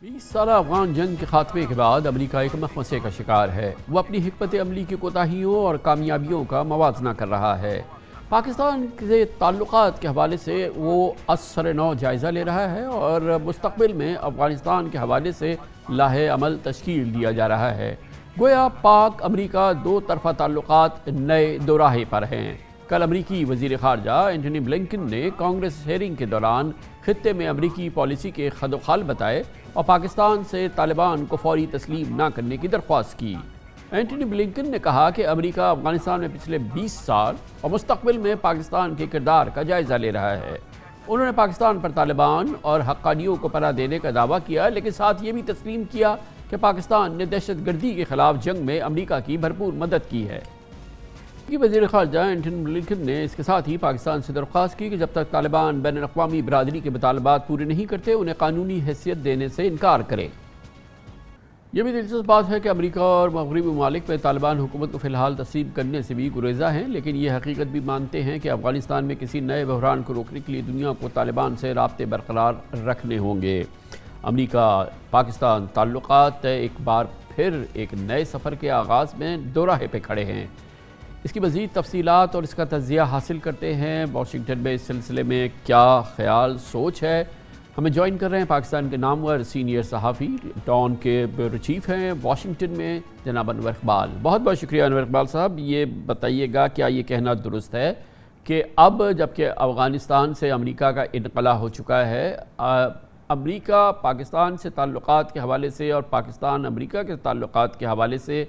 20 साल अफगान जंग के खात्मे के बाद अमेरिका एक मखमसे का शिकार है। वो अपनी हिकमत अमली की कोताहियों और कामयाबियों का मवाजना कर रहा है। पाकिस्तान से ताल्लुकात के हवाले से वो असर नौ जायज़ा ले रहा है और मुस्तक़बिल में अफ़गानिस्तान के हवाले से लाहे अमल तश्कील दिया जा रहा है। गोया पाक अमरीका दो तरफ़ा ताल्लुकात नए दोराहे पर हैं। कल अमरीकी वज़ीर ख़ारजा एंटनी ब्लिंकन ने कांग्रेस हेयरिंग के दौरान खित्ते में अमरीकी पॉलिसी के खदोखाल बताए और पाकिस्तान से तालिबान को फौरी तस्लीम न करने की दरख्वास्त की। एंटनी ब्लिंकन ने कहा कि अमरीका अफ़गानिस्तान में पिछले 20 साल और मुस्तक़बिल में पाकिस्तान के किरदार का जायज़ा ले रहा है। उन्होंने पाकिस्तान पर तालिबान और हक्कानियों को पनाह देने का दावा किया, लेकिन साथ ये भी तस्लीम किया कि पाकिस्तान ने दहशत गर्दी के ख़िलाफ़ जंग में अमरीका की भरपूर मदद की है। कि वज़ीर ख़ारजा एंटनी ब्लिंकन ने इसके साथ ही पाकिस्तान से दरख्वास्त की कि जब तक तालिबान बैनुल अक़वामी बरादरी के मुतालबात पूरे नहीं करते उन्हें कानूनी हैसियत देने से इनकार करें। यह भी दिलचस्प बात है कि अमरीका और मग़रिबी ममालिक में तालिबान हुकूमत को फ़िलहाल तस्लीम करने से भी गुरेज़ा हैं, लेकिन ये हकीकत भी मानते हैं कि अफ़गानिस्तान में किसी नए बहरान को रोकने के लिए दुनिया को तालिबान से राब्ते बरकरार रखने होंगे। अमरीका पाकिस्तान ताल्लुकात एक बार फिर एक नए सफ़र के आगाज़ में दोराहे पे खड़े हैं। इसकी मज़ीद तफसीलात और इसका तज्ज़िया हासिल करते हैं वाशिंगटन में इस सिलसिले में क्या ख़याल सोच है। हमें ज्वाइन कर रहे हैं पाकिस्तान के नामवर सीनियर सहाफ़ी डॉन के ब्यूरो चीफ़ हैं वाशिंगटन में जनाब अनवर इकबाल। बहुत बहुत शुक्रिया अनवर इकबाल साहब। ये बताइएगा क्या ये कहना दुरुस्त है कि अब जबकि अफ़गानिस्तान से अमरीका का इनक़ला हो चुका है, अमरीका पाकिस्तान से ताल्लुकात के हवाले से और पाकिस्तान अमरीका के ताल्लुकात के हवाले से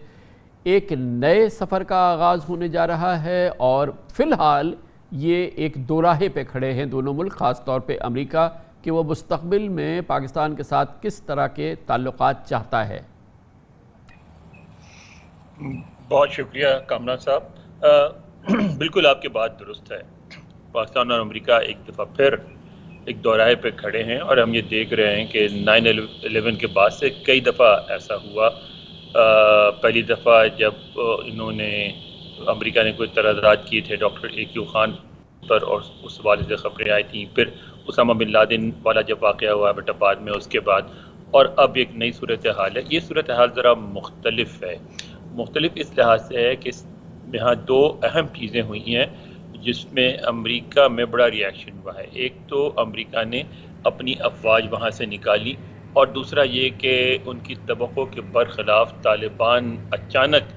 एक नए सफ़र का आगाज़ होने जा रहा है और फ़िलहाल ये एक दोराहे पे खड़े हैं दोनों मुल्क, ख़ास तौर पे अमरीका, कि वो मुस्तक़बिल में पाकिस्तान के साथ किस तरह के ताल्लुकात चाहता है। बहुत शुक्रिया कामना साहब। बिल्कुल आपकी बात दुरुस्त है। पाकिस्तान और अमरीका एक दफ़ा फिर एक दोराहे पे खड़े हैं और हम ये देख रहे हैं कि 9/11 के बाद से कई दफ़ा ऐसा हुआ। पहली दफ़ा जब इन्होंने अमेरिका ने कोई तराज़ात किए थे डॉक्टर AQ खान पर और उस वाले से ख़बरें आई थी, फिर उसामा बिन लादेन वाला जब वाक़या हुआ एबटाबाद में उसके बाद, और अब एक नई सूरत हाल है। ये सूरत हाल ज़रा मुख्तलिफ है। मुख्तलिफ इस लिहाज से है कि यहाँ दो अहम चीज़ें हुई हैं जिसमें अमेरिका में बड़ा रिएक्शन हुआ है। एक तो अमेरिका ने अपनी अफवाज वहाँ से निकाली और दूसरा ये कि उनकी तवक्को के बरखिलाफ़ तालिबान अचानक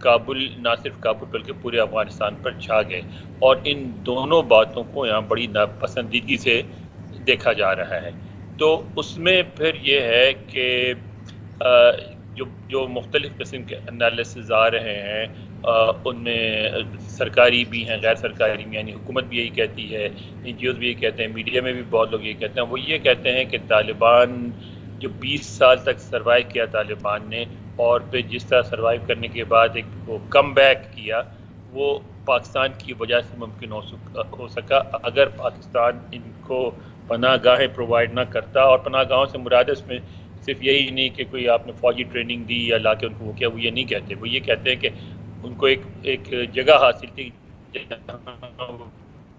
काबुल, ना सिर्फ काबुल बल्कि पूरे अफ़गानिस्तान पर छा गए, और इन दोनों बातों को यहाँ बड़ी नापसंदीदगी से देखा जा रहा है। तो उसमें फिर ये है कि जो मुख्तलिफ़ किस्म के एनालिसिस आ रहे हैं उनमें सरकारी भी हैं, गैर सरकारी भी, यानी हुकूमत भी यही कहती है, NGOs भी यही कहते हैं, मीडिया में भी बहुत लोग यही कहते हैं। वो ये कहते हैं कि तालिबान जो 20 साल तक सर्वाइव किया तालिबान ने, और फिर जिस तरह सर्वाइव करने के बाद एक वो कम बैक किया, वो पाकिस्तान की वजह से मुमकिन हो सका। अगर पाकिस्तान इनको पनाह गाहें प्रोवाइड ना करता, और पनाह गाहों से मुराद इसमें सिर्फ यही नहीं कि कोई आपने फ़ौजी ट्रेनिंग दी या ला के उनको वो किया, वो ये नहीं कहते। वो ये कहते हैं कि उनको एक जगह हासिल थी,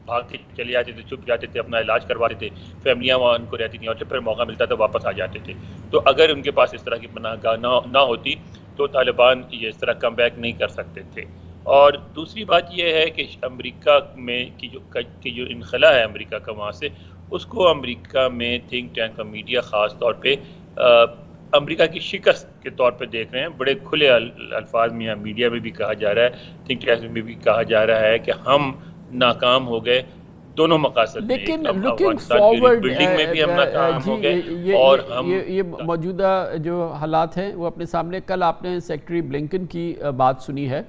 भाग के चले जाते थे, छुप जाते थे, अपना इलाज करवाते थे, फैमिलियाँ वहाँ उनको रहती थी, और फिर मौका मिलता था वापस आ जाते थे। तो अगर उनके पास इस तरह की पनाहगाह ना होती तो तालिबान ये इस तरह कम बैक नहीं कर सकते थे। और दूसरी बात यह है कि अमेरिका में की जो इनखला है अमेरिका का वहाँ से, उसको अमेरिका में थिंक टैंक का मीडिया ख़ास तौर पर अमेरिका की शिकस्त के तौर पे देख रहे हैं। बड़े खुले अल्फाज में मीडिया में भी कहा जा रहा है, थिंक टैंक में भी कहा जा रहा है कि हम नाकाम हो गए दोनों मकासद में। लेकिन लुकिंग फॉरवर्ड बिल्डिंग में भी हम नाकाम हो गए, और हम ये मौजूदा जो हालात हैं वो अपने सामने, कल आपने सेक्रेटरी ब्लिंकन की बात सुनी है,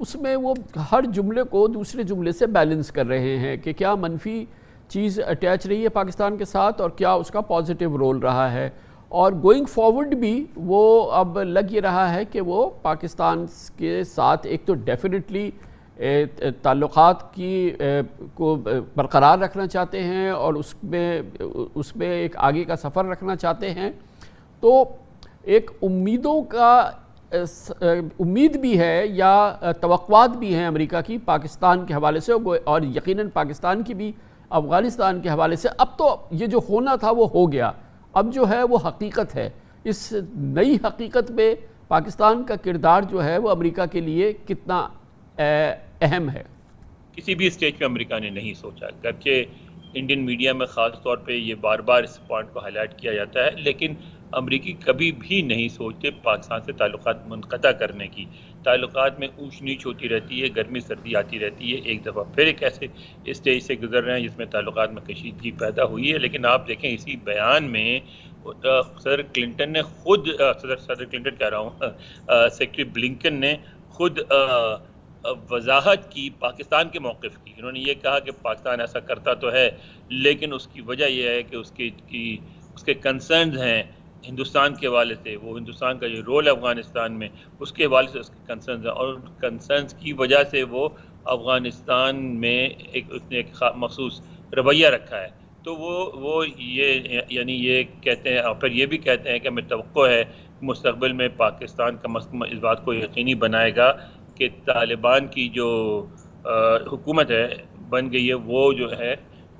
उसमें वो हर जुमले को दूसरे जुमले से बैलेंस कर रहे हैं कि क्या मनफी चीज़ अटैच रही है पाकिस्तान के साथ और क्या उसका पॉजिटिव रोल रहा है। और गोइंग फॉरवर्ड भी वो अब लग ये रहा है कि वो पाकिस्तान के साथ एक तो डेफिनेटली ताल्लुकात को बरकरार रखना चाहते हैं और उसमें एक आगे का सफ़र रखना चाहते हैं। तो एक उम्मीदों का उम्मीद भी है या तवक्कुआत भी हैं अमेरिका की पाकिस्तान के हवाले से, और यकीनन पाकिस्तान की भी अफ़गानिस्तान के हवाले से। अब तो ये जो होना था वो हो गया, अब जो है वो हकीकत है। اس نئی حقیقت میں پاکستان کا کردار جو ہے وہ امریکہ کے لیے کتنا اہم ہے؟ کسی بھی اسٹیج پہ امریکہ نے نہیں سوچا، گرچہ انڈین میڈیا میں خاص طور پہ یہ بار بار اس پوائنٹ کو ہائی لائٹ کیا جاتا ہے، لیکن امریکی کبھی بھی نہیں سوچتے پاکستان سے تعلقات منقطع کرنے کی۔ تعلقات میں اونچ نیچ ہوتی رہتی ہے، گرمی سردی آتی رہتی ہے، ایک دفعہ پھر ایک ایسے اسٹیج سے گزر رہے ہیں جس میں تعلقات میں کشیدگی پیدا ہوئی ہے۔ لیکن آپ دیکھیں اسی بیان میں صدر کلنٹن نے خود صدر کلنٹن کہہ رہا ہوں سیکرٹری بلنکن نے خود وضاحت کی پاکستان کے موقف کی۔ انہوں نے یہ کہا کہ پاکستان ایسا کرتا تو ہے، لیکن اس کی وجہ یہ ہے کہ اس کے کنسرنز ہیں ہندوستان کے حوالے سے، وہ ہندوستان کا جو رول ہے افغانستان میں اس کے حوالے سے اس کے کنسرنز ہیں، اور کنسرنز کی وجہ سے وہ افغانستان میں اس نے ایک مخصوص رویہ رکھا ہے۔ تو وہ یہ کہتے ہیں، اور پھر یہ بھی کہتے ہیں کہ ہمیں توقع ہے مستقبل میں پاکستان کم از کم اس بات کو یقینی بنائے گا کہ طالبان کی جو حکومت ہے بن گئی ہے، وہ جو ہے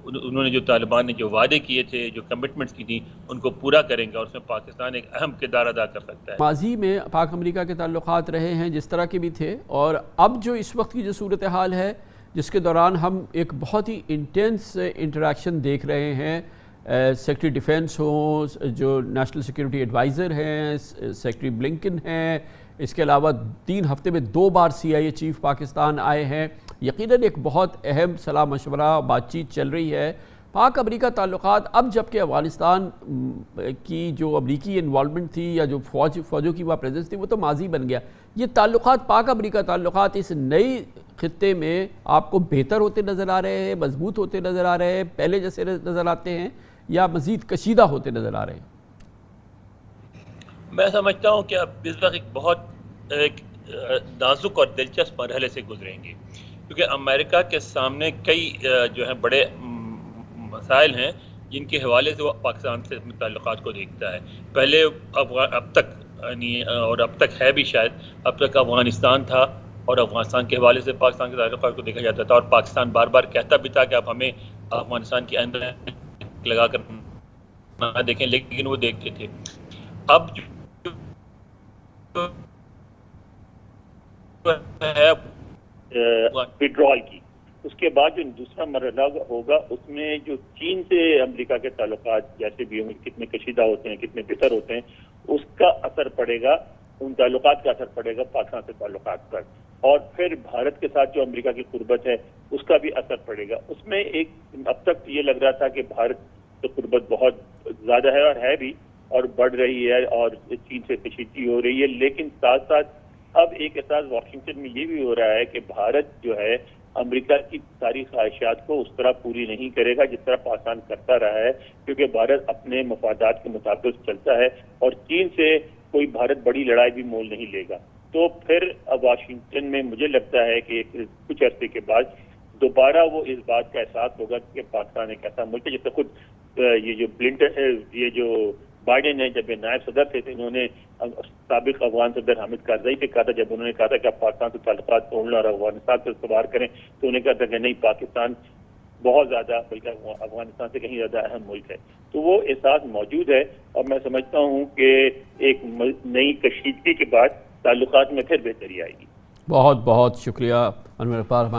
انہوں نے جو طالبان نے جو وعدے کیے تھے، جو کمٹمنٹس کی تھیں، ان کو پورا کریں گا، اور اس میں پاکستان ایک اہم کردار ادا کر سکتا ہے۔ ماضی میں پاک امریکہ کے تعلقات رہے ہیں جس طرح کے بھی تھے، اور اب جو اس وقت کی جو صورتحال ہے جس کے دوران ہم ایک بہت ہی انٹینس انٹریکشن دیکھ رہے ہیں، سیکرٹری ڈیفینس ہوں، جو نیشنل سیکیورٹی ایڈوائزر ہیں، سیکرٹری بلنکن ہیں، اس کے علاوہ 3 ہفتے میں 2 بار CIA چیف پاکستان آئے ہیں۔ یقیناً ایک بہت اہم صلاح مشورہ بات چیت چل رہی ہے۔ پاک امریکہ تعلقات اب جبکہ افغانستان کی جو امریکی انوالومنٹ تھی یا جو فوجوں کی وہاں پریزنس تھی وہ تو ماضی بن گیا، یہ تعلقات پاک امریکہ تعلقات اس نئی خطے میں آپ کو بہتر ہوتے نظر آ رہے ہیں، مضبوط ہوتے نظر آ رہے ہیں، پہلے جیسے نظر آتے ہیں، یا مزید کشیدہ ہوتے نظر آ رہے ہیں؟ میں سمجھتا ہوں کہ اب اس وقت ایک بہت نازک اور دلچسپ مرحلے سے گزریں گے، کیونکہ امریکہ کے سامنے کئی جو ہیں بڑے مسائل ہیں جن کے حوالے سے وہ پاکستان سے اپنے تعلقات کو دیکھتا ہے۔ پہلے اب تک اور اب تک ہے بھی شاید، اب تک افغانستان تھا اور افغانستان کے حوالے سے پاکستان کے تعلقات کو دیکھا جاتا تھا، اور پاکستان بار بار کہتا بھی تھا کہ اب ہمیں افغانستان کی اندر لگا کر نہ دیکھیں، لیکن وہ دیکھتے تھے۔ اب وڈرال کی، اس کے بعد جو دوسرا مرحلہ ہوگا اس میں جو چین سے امریکہ کے تعلقات جیسے بھی ہوں، کتنے کشیدہ ہوتے ہیں، کتنے بہتر ہوتے ہیں، اس کا اثر پڑے گا، ان تعلقات کا اثر پڑے گا پاکستان سے تعلقات پر، اور پھر بھارت کے ساتھ جو امریکہ کی قربت ہے اس کا بھی اثر پڑے گا۔ اس میں ایک اب تک یہ لگ رہا تھا کہ بھارت سے قربت بہت زیادہ ہے اور ہے بھی، اور بڑھ رہی ہے، اور چین سے کشیدگی ہو رہی ہے، لیکن ساتھ ساتھ اب ایک احساس واشنگٹن میں یہ بھی ہو رہا ہے کہ بھارت جو ہے امریکہ کی ساری خواہشات کو اس طرح پوری نہیں کرے گا جس طرح پاکستان کرتا رہا ہے، کیونکہ بھارت اپنے مفادات کے مطابق چلتا ہے، اور چین سے کوئی بھارت بڑی لڑائی بھی مول نہیں لے گا۔ تو پھر اب واشنگٹن میں مجھے لگتا ہے کہ کچھ عرصے کے بعد دوبارہ وہ اس بات کا احساس ہوگا کہ پاکستان ایک ایسا ملک ہے، جیسے خود یہ جو بائیڈن ہے جب یہ نائب صدر تھے تو انہوں نے سابق افغان صدر حامد کارزئی سے کہا تھا، جب انہوں نے کہا تھا کہ آپ پاکستان سے تعلقات توڑ لیں اور افغانستان سے استوار کریں، تو انہیں کہا تھا کہ نہیں، پاکستان بہت زیادہ بلکہ افغانستان سے کہیں زیادہ اہم ملک ہے۔ تو وہ احساس موجود ہے، اور میں سمجھتا ہوں کہ ایک نئی کشیدگی کے بعد تعلقات میں پھر بہتری آئے گی۔ بہت بہت شکریہ انور اقبال۔